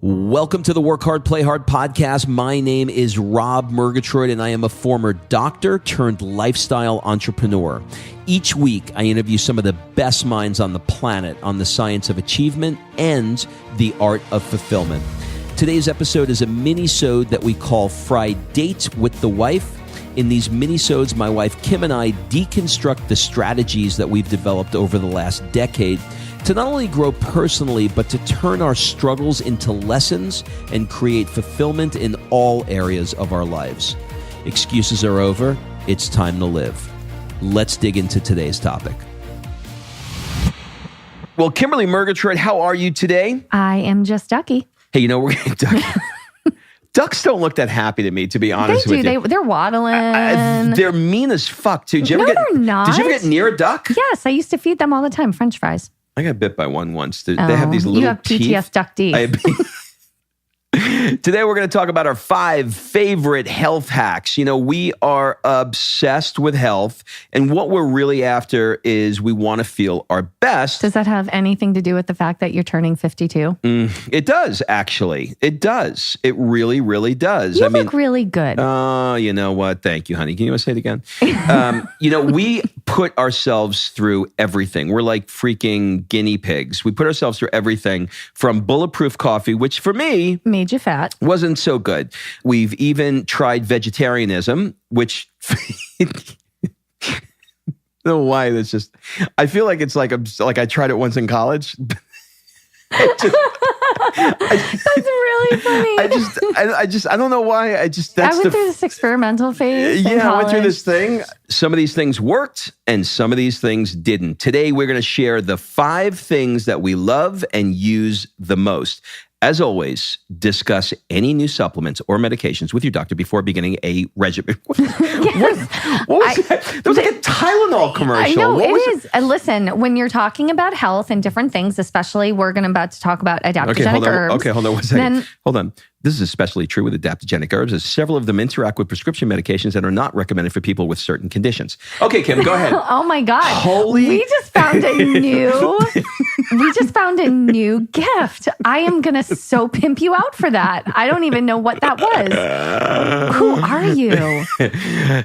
Welcome to the Work Hard, Play Hard podcast. My name is Rob Murgatroyd, and I am a former doctor turned lifestyle entrepreneur. Each week, I interview some of the best minds on the planet on the science of achievement and the art of fulfillment. Today's episode is a mini-sode that we call Fri-Date with the Wife. In these mini-sodes, my wife Kim and I deconstruct the strategies that we've developed over the last decade to not only grow personally, but to turn our struggles into lessons and create fulfillment in all areas of our lives. Excuses are over. It's time to live. Let's dig into today's topic. Well, Kimberly Murgatroyd, how are you today? I am just Ducky. Hey, you know, we're getting Ducky. Ducks don't look that happy to me, to be honest with you. They're waddling. They're mean as fuck, too. They're not. Did you ever get near a duck? Yes, I used to feed them all the time, French fries. I got bit by one once. They have these little teeth. You have PTS Duck D. Today, we're going to talk about our 5 favorite health hacks. You know, we are obsessed with health, and what we're really after is we want to feel our best. Does that have anything to do with the fact that you're turning 52? It does, actually. It does. It really, really does. You look really good. Oh, you know what? Thank you, honey. Can you say it again? You know, we put ourselves through everything. We're like freaking guinea pigs. We put ourselves through everything from bulletproof coffee, which for me made you fat. Wasn't so good. We've even tried vegetarianism, which I don't know why. That's just. I feel like it's like I tried it once in college. That's really funny. I don't know why. I went through this experimental phase. Yeah, I went through this thing. Some of these things worked and some of these things didn't. Today, we're going to share the 5 things that we love and use the most. As always, discuss any new supplements or medications with your doctor before beginning a regimen. What was that? There was like a Tylenol commercial. I know, it is. Listen, when you're talking about health and different things, especially we're about to talk about adaptogenic herbs. Okay, hold on one second. Hold on. This is especially true with adaptogenic herbs, as several of them interact with prescription medications that are not recommended for people with certain conditions. Okay, Kim, go ahead. Oh my God. We just found a new gift. I am going to so pimp you out for that. I don't even know what that was. Who are you?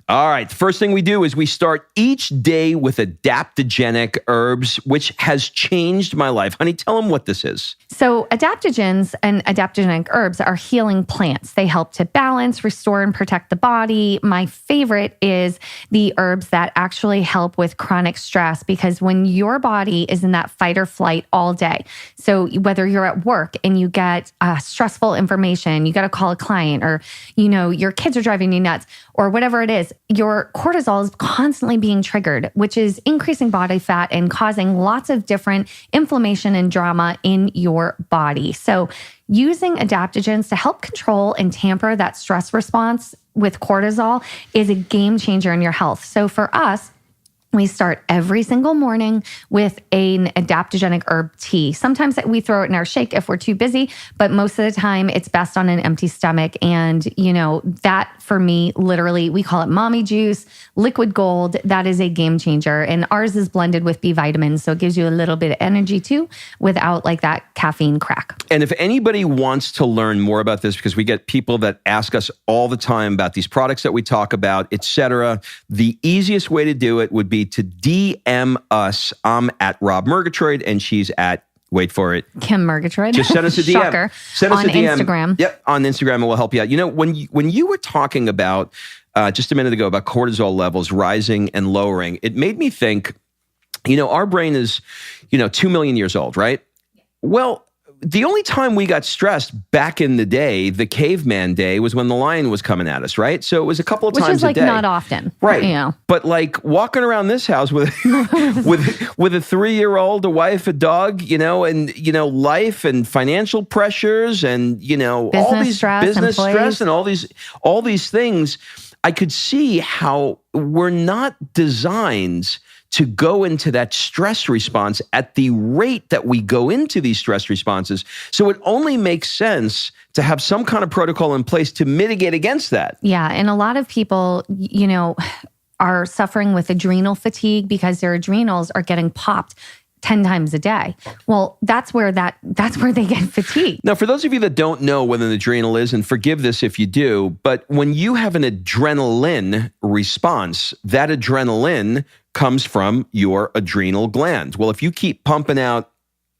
All right. The first thing we do is we start each day with adaptogenic herbs, which has changed my life. Honey, tell them what this is. So adaptogens and adaptogenic herbs are healing plants. They help to balance, restore, and protect the body. My favorite is the herbs that actually help with chronic stress, because when your body is in that fight or flight all day, so whether you're at work and you get stressful information, you got to call a client, or, you know, your kids are driving you nuts, or whatever it is, your cortisol is constantly being triggered, which is increasing body fat and causing lots of different inflammation and drama in your body. So using adaptogens to help control and tamper that stress response with cortisol is a game changer in your health. So for us, we start every single morning with an adaptogenic herb tea. Sometimes we throw it in our shake if we're too busy, but most of the time it's best on an empty stomach. And, you know, that for me, literally, we call it mommy juice, liquid gold. That is a game changer. And ours is blended with B vitamins, so it gives you a little bit of energy too, without like that caffeine crack. And if anybody wants to learn more about this, because we get people that ask us all the time about these products that we talk about, etc., the easiest way to do it would be to DM us. I'm at Rob Murgatroyd and she's at, wait for it, Kim Murgatroyd. Just send us a DM. Shocker. Send us on a DM. Instagram. Yep, on Instagram, and we'll help you out. You know, when you were talking about just a minute ago about cortisol levels rising and lowering, it made me think, you know, our brain is, 2 million years old, right? Well, the only time we got stressed back in the day, the caveman day, was when the lion was coming at us, right? So it was a couple of times a day. Which is like not often. Right. You know. But like walking around this house with with a 3-year-old, a wife, a dog, and life and financial pressures and all these business stress and all these things, I could see how we're not designed to go into that stress response at the rate that we go into these stress responses. So it only makes sense to have some kind of protocol in place to mitigate against that. Yeah. And a lot of people, are suffering with adrenal fatigue because their adrenals are getting popped 10 times a day. Well, that's where they get fatigued. Now, for those of you that don't know what an adrenal is, and forgive this if you do, but when you have an adrenaline response, that adrenaline comes from your adrenal gland. Well, if you keep pumping out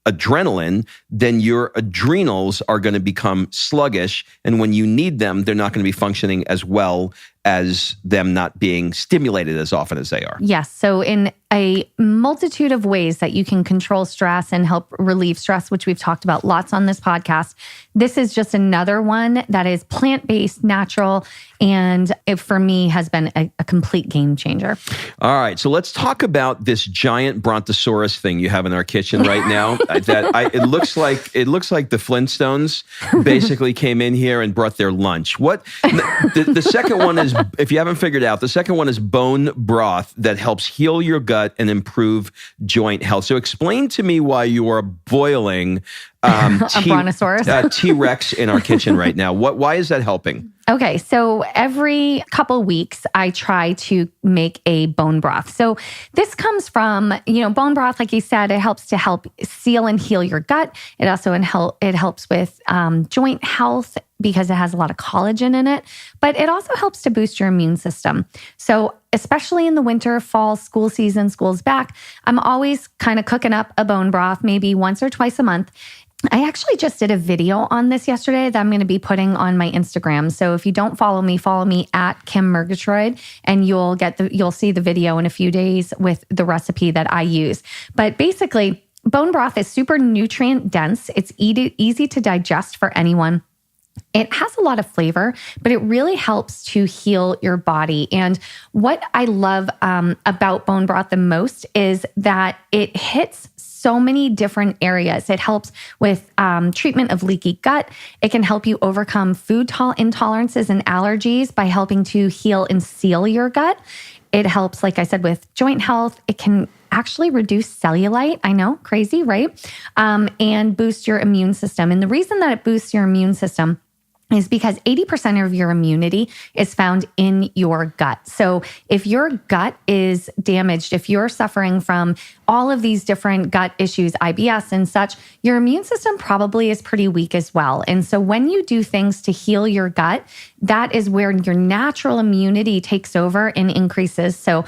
adrenaline, then your adrenals are going to become sluggish. And when you need them, they're not going to be functioning as well as them not being stimulated as often as they are. Yes. So in a multitude of ways that you can control stress and help relieve stress, which we've talked about lots on this podcast, this is just another one that is plant-based, natural, and it, for me, has been a complete game changer. All right. So let's talk about this giant brontosaurus thing you have in our kitchen right now. It looks like the Flintstones basically came in here and brought their lunch. The second one is, if you haven't figured out, the second one is bone broth that helps heal your gut and improve joint health. So explain to me why you are boiling a brontosaurus T-Rex in our kitchen right now. Why is that helping? Okay, so every couple weeks, I try to make a bone broth. So this comes from, bone broth, like you said, it helps to help seal and heal your gut. It also it helps with joint health because it has a lot of collagen in it, but it also helps to boost your immune system. So especially in the winter, fall, school season, school's back, I'm always kind of cooking up a bone broth, maybe once or twice a month. I actually just did a video on this yesterday that I'm going to be putting on my Instagram. So if you don't follow me at Kim Murgatroyd, and you'll see the video in a few days with the recipe that I use. But basically, bone broth is super nutrient dense. It's easy to digest for anyone. It has a lot of flavor, but it really helps to heal your body. And what I love about bone broth the most is that it hits so many different areas. It helps with treatment of leaky gut. It can help you overcome food intolerances and allergies by helping to heal and seal your gut. It helps, like I said, with joint health. It can actually reduce cellulite. I know, crazy, right? And boost your immune system. And the reason that it boosts your immune system is because 80% of your immunity is found in your gut. So if your gut is damaged, if you're suffering from all of these different gut issues, IBS and such, your immune system probably is pretty weak as well. And so when you do things to heal your gut, that is where your natural immunity takes over and increases. So,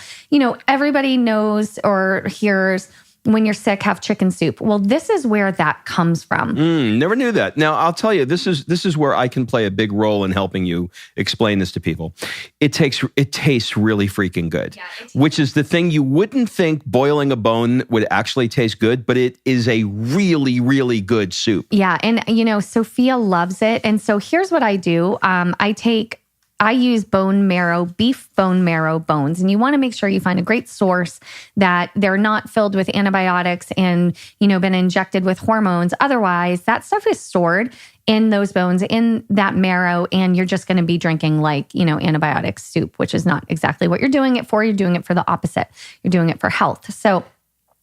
everybody knows or hears, when you're sick, have chicken soup. Well, this is where that comes from. Never knew that. Now, I'll tell you, this is where I can play a big role in helping you explain this to people. It tastes really freaking good, which is the thing you wouldn't think boiling a bone would actually taste good, but it is a really, really good soup. Yeah, and Sophia loves it. And so here's what I do. I use beef bone marrow bones. And you want to make sure you find a great source that they're not filled with antibiotics and, been injected with hormones. Otherwise, that stuff is stored in those bones, in that marrow, and you're just going to be drinking antibiotic soup, which is not exactly what you're doing it for. You're doing it for the opposite. You're doing it for health. So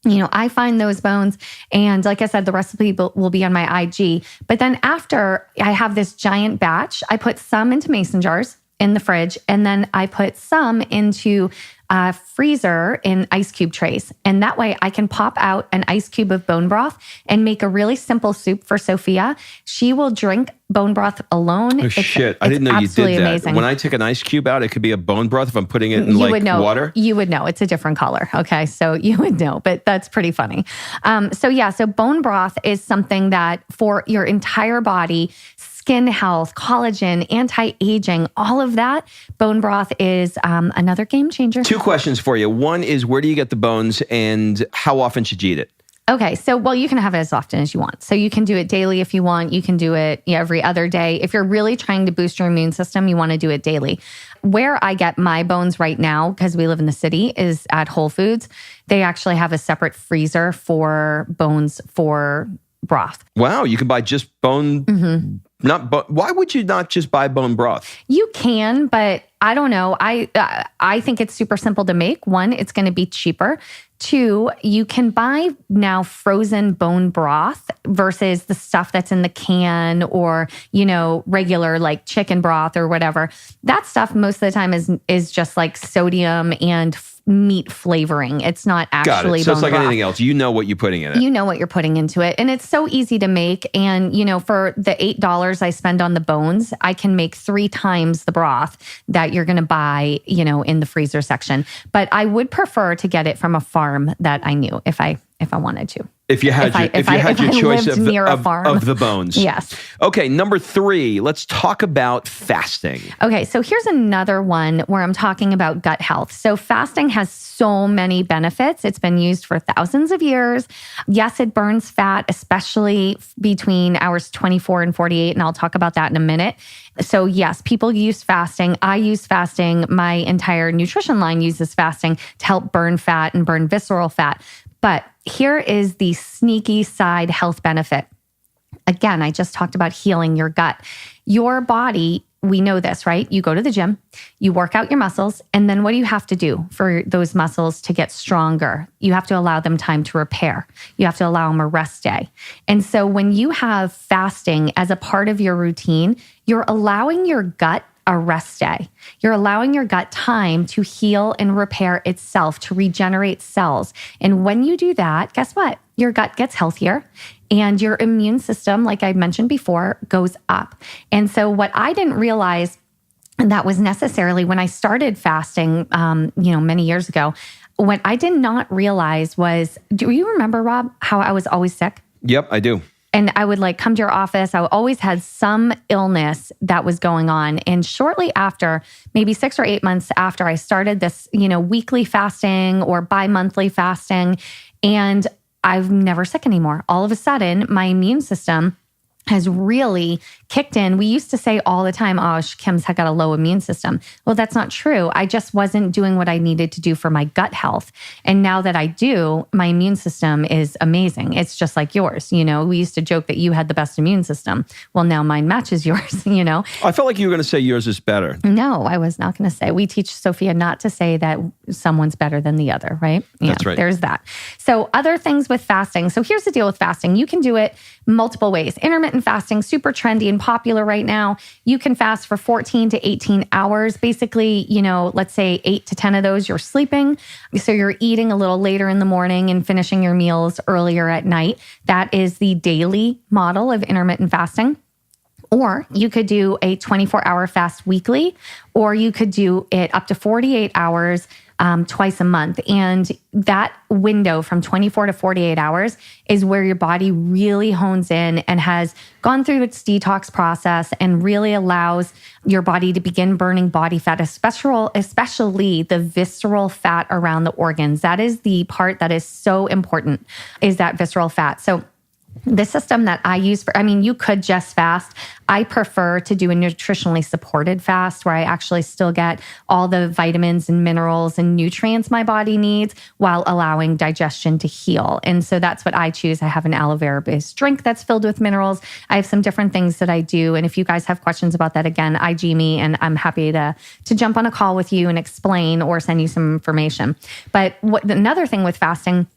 I find those bones, and like I said, the recipe will be on my IG. But then after I have this giant batch, I put some into mason jars in the fridge, and then I put some into a freezer in ice cube trays. And that way I can pop out an ice cube of bone broth and make a really simple soup for Sophia. She will drink bone broth alone. Oh, shit. I didn't know you did that. Amazing. When I take an ice cube out, it could be a bone broth if I'm putting it in water. You would know. It's a different color. Okay. So you would know, but that's pretty funny. So bone broth is something that for your entire body, skin health, collagen, anti-aging, all of that, bone broth is another game changer. Two questions for you. One is, where do you get the bones, and how often should you eat it? Okay. So, you can have it as often as you want. So you can do it daily if you want. You can do it every other day. If you're really trying to boost your immune system, you want to do it daily. Where I get my bones right now, because we live in the city, is at Whole Foods. They actually have a separate freezer for bones for broth. Wow. You can buy just bone... Mm-hmm. Why would you not just buy bone broth? You can, but I don't know. I think it's super simple to make. One, it's going to be cheaper. Two, you can buy now frozen bone broth versus the stuff that's in the can or, regular like chicken broth or whatever. That stuff most of the time is just like sodium and meat flavoring. It's not actually So it's like bone broth. anything else. You know what you're putting in it. You know what you're putting into it. And it's so easy to make. And, for the $8 I spend on the bones, I can make 3 times the broth that you're going to buy, in the freezer section. But I would prefer to get it from a farm that I knew if I wanted to. If you had your choice of the bones. Yes. Okay, number 3, let's talk about fasting. Okay, so here's another one where I'm talking about gut health. So fasting has so many benefits. It's been used for thousands of years. Yes, it burns fat, especially between hours 24 and 48, and I'll talk about that in a minute. So yes, people use fasting. I use fasting. My entire nutrition line uses fasting to help burn fat and burn visceral fat. But here is the sneaky side health benefit. Again, I just talked about healing your gut. Your body, we know this, right? You go to the gym, you work out your muscles, and then what do you have to do for those muscles to get stronger? You have to allow them time to repair. You have to allow them a rest day. And so when you have fasting as a part of your routine, you're allowing your gut a rest day. You're allowing your gut time to heal and repair itself, to regenerate cells. And when you do that, guess what? Your gut gets healthier and your immune system, like I mentioned before, goes up. And so what I didn't realize that was necessarily when I started fasting, many years ago, what I did not realize was, do you remember, Rob, how I was always sick? Yep, I do. And I would come to your office. I always had some illness that was going on. And shortly after, maybe 6 or 8 months after I started this, weekly fasting or bi-monthly fasting, and I'm never sick anymore. All of a sudden, my immune system has really kicked in. We used to say all the time, oh, Kim's got a low immune system. Well, that's not true. I just wasn't doing what I needed to do for my gut health. And now that I do, my immune system is amazing. It's just like yours. We used to joke that you had the best immune system. Well, now mine matches yours, I felt like you were going to say yours is better. No, I was not going to say. We teach Sophia not to say that someone's better than the other, right? That's right. There's that. So other things with fasting. So here's the deal with fasting. You can do it multiple ways. Intermittent fasting, super trendy and popular right now. You can fast for 14 to 18 hours. Basically, let's say 8 to 10 of those you're sleeping. So you're eating a little later in the morning and finishing your meals earlier at night. That is the daily model of intermittent fasting. Or you could do a 24-hour fast weekly, or you could do it up to 48 hours twice a month. And that window from 24 to 48 hours is where your body really hones in and has gone through its detox process and really allows your body to begin burning body fat, especially the visceral fat around the organs. That is the part that is so important, is that visceral fat. So the system that I use you could just fast. I prefer to do a nutritionally supported fast where I actually still get all the vitamins and minerals and nutrients my body needs while allowing digestion to heal. And so that's what I choose. I have an aloe vera based drink that's filled with minerals. I have some different things that I do. And if you guys have questions about that, again, IG me and I'm happy to jump on a call with you and explain or send you some information. But another thing with fasting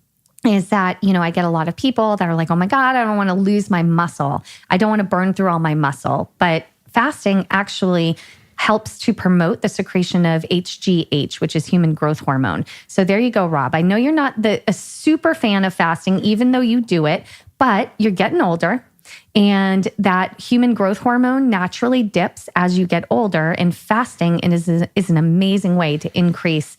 is that, I get a lot of people that are like, oh my God, I don't want to lose my muscle. I don't want to burn through all my muscle. But fasting actually helps to promote the secretion of HGH, which is human growth hormone. So there you go, Rob. I know you're not a super fan of fasting, even though you do it, but you're getting older. And that human growth hormone naturally dips as you get older, and fasting is an amazing way to increase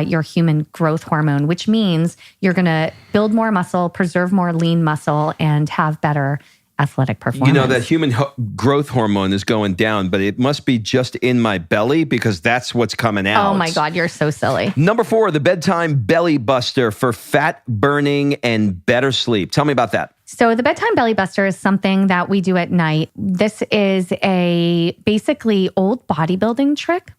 your human growth hormone, which means you're going to build more muscle, preserve more lean muscle, and have better athletic performance. That human growth hormone is going down, but it must be just in my belly because that's what's coming out. Oh my God, you're so silly. Number 4, the Bedtime Belly Buster for fat burning and better sleep. Tell me about that. So the Bedtime Belly Buster is something that we do at night. This is a basically old bodybuilding trick,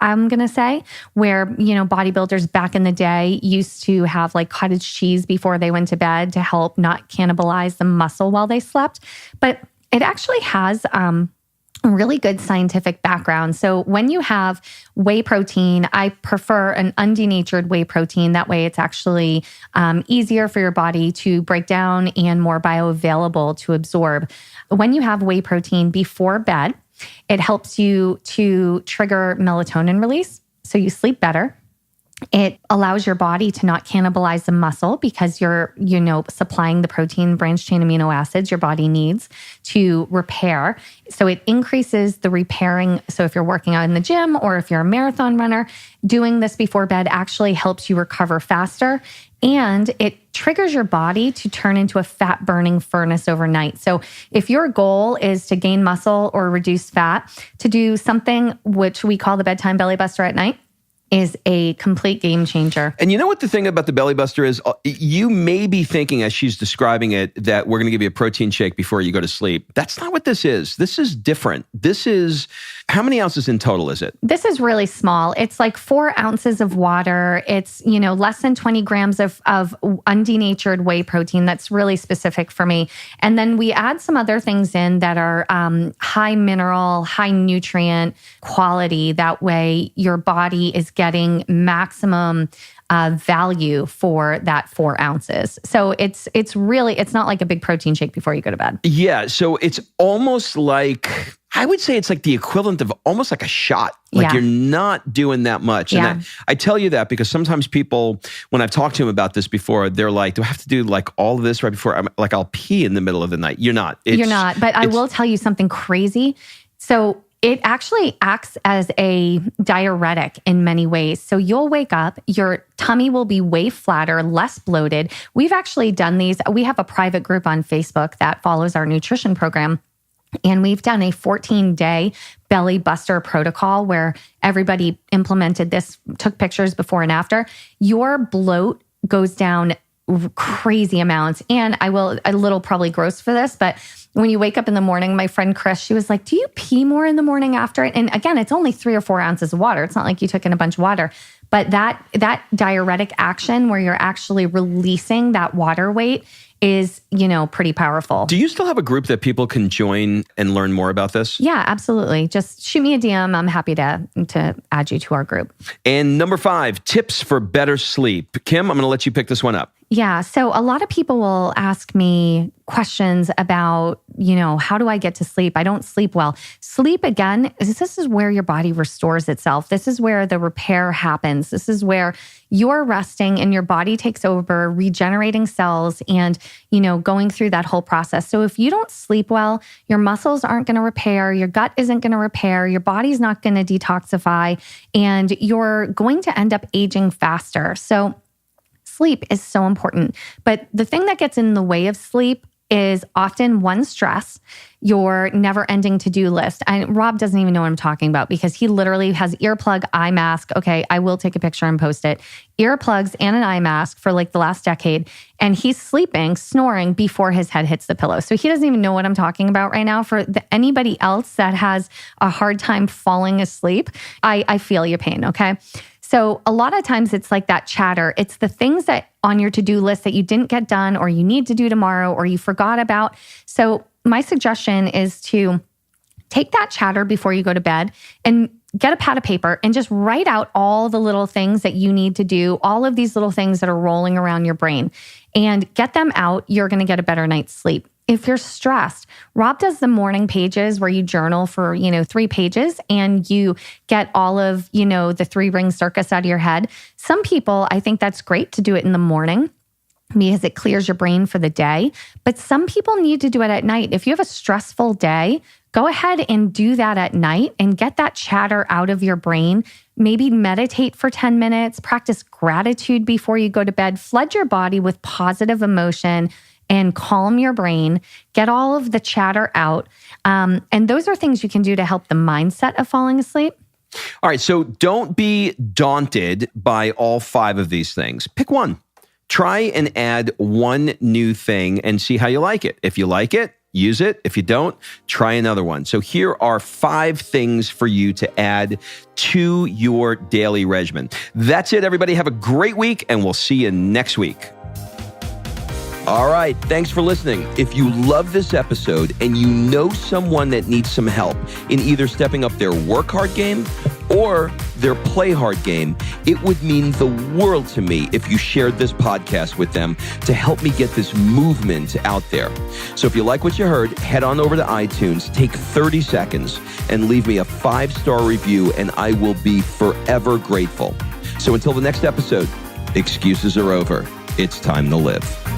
I'm going to say, where, bodybuilders back in the day used to have like cottage cheese before they went to bed to help not cannibalize the muscle while they slept. But it actually has a really good scientific background. So when you have whey protein, I prefer an undenatured whey protein. That way it's actually easier for your body to break down and more bioavailable to absorb. When you have whey protein before bed, it helps you to trigger melatonin release, so you sleep better. It allows your body to not cannibalize the muscle because you're, supplying the protein branched chain amino acids your body needs to repair. So it increases the repairing. So if you're working out in the gym or if you're a marathon runner, doing this before bed actually helps you recover faster. And it triggers your body to turn into a fat burning furnace overnight. So if your goal is to gain muscle or reduce fat, to do something which we call the bedtime belly buster at night is a complete game changer. And you know what the thing about the belly buster is? You may be thinking as she's describing it that we're going to give you a protein shake before you go to sleep. That's not what this is. This is different. This is, how many ounces in total is it? This is really small. It's like 4 ounces of water. It's, less than 20 grams of undenatured whey protein. That's really specific for me. And then we add some other things in that are high mineral, high nutrient quality. That way your body is getting maximum value for that 4 ounces. So it's not like a big protein shake before you go to bed. Yeah. So it's almost like, I would say it's like the equivalent of almost like a shot. Like you're not doing that much. Yeah. And I tell you that because sometimes people, when I've talked to them about this before, they're like, do I have to do like all of this right before I'll pee in the middle of the night? You're not. You're not. But I will tell you something crazy. So it actually acts as a diuretic in many ways. So you'll wake up, your tummy will be way flatter, less bloated. We've actually done these. We have a private group on Facebook that follows our nutrition program. And we've done a 14-day belly buster protocol where everybody implemented this, took pictures before and after. Your bloat goes down crazy amounts. And a little probably gross for this, but when you wake up in the morning, my friend Chris, she was like, do you pee more in the morning after it? And again, it's only 3 or 4 ounces of water. It's not like you took in a bunch of water. But that diuretic action where you're actually releasing that water weight is, pretty powerful. Do you still have a group that people can join and learn more about this? Yeah, absolutely. Just shoot me a DM. I'm happy to add you to our group. And number 5, tips for better sleep. Kim, I'm going to let you pick this one up. Yeah. So a lot of people will ask me questions about, how do I get to sleep? I don't sleep well. Sleep, again, this is where your body restores itself. This is where the repair happens. This is where you're resting and your body takes over, regenerating cells and, going through that whole process. So if you don't sleep well, your muscles aren't going to repair, your gut isn't going to repair, your body's not going to detoxify, and you're going to end up aging faster. So sleep is so important. But the thing that gets in the way of sleep is often one, stress, your never-ending to-do list. And Rob doesn't even know what I'm talking about because he literally has earplug, eye mask. Okay, I will take a picture and post it. Earplugs and an eye mask for like the last decade. And he's sleeping, snoring before his head hits the pillow. So he doesn't even know what I'm talking about right now. For anybody else that has a hard time falling asleep, I feel your pain, okay? So a lot of times it's like that chatter. It's the things that on your to-do list that you didn't get done or you need to do tomorrow or you forgot about. So my suggestion is to take that chatter before you go to bed and get a pad of paper and just write out all the little things that you need to do, all of these little things that are rolling around your brain, and get them out. You're going to get a better night's sleep. If you're stressed, Rob does the morning pages where you journal for, 3 pages and you get all of, the 3-ring circus out of your head. Some people, I think that's great to do it in the morning because it clears your brain for the day. But some people need to do it at night. If you have a stressful day, go ahead and do that at night and get that chatter out of your brain. Maybe meditate for 10 minutes, practice gratitude before you go to bed, flood your body with positive emotion and calm your brain, get all of the chatter out. And those are things you can do to help the mindset of falling asleep. All right, so don't be daunted by all 5 of these things. Pick one. Try and add one new thing and see how you like it. If you like it, use it. If you don't, try another one. So here are 5 things for you to add to your daily regimen. That's it, everybody. Have a great week, and we'll see you next week. All right, thanks for listening. If you love this episode and you know someone that needs some help in either stepping up their work hard game or their play hard game, it would mean the world to me if you shared this podcast with them to help me get this movement out there. So if you like what you heard, head on over to iTunes, take 30 seconds and leave me a 5-star review, and I will be forever grateful. So until the next episode, excuses are over. It's time to live.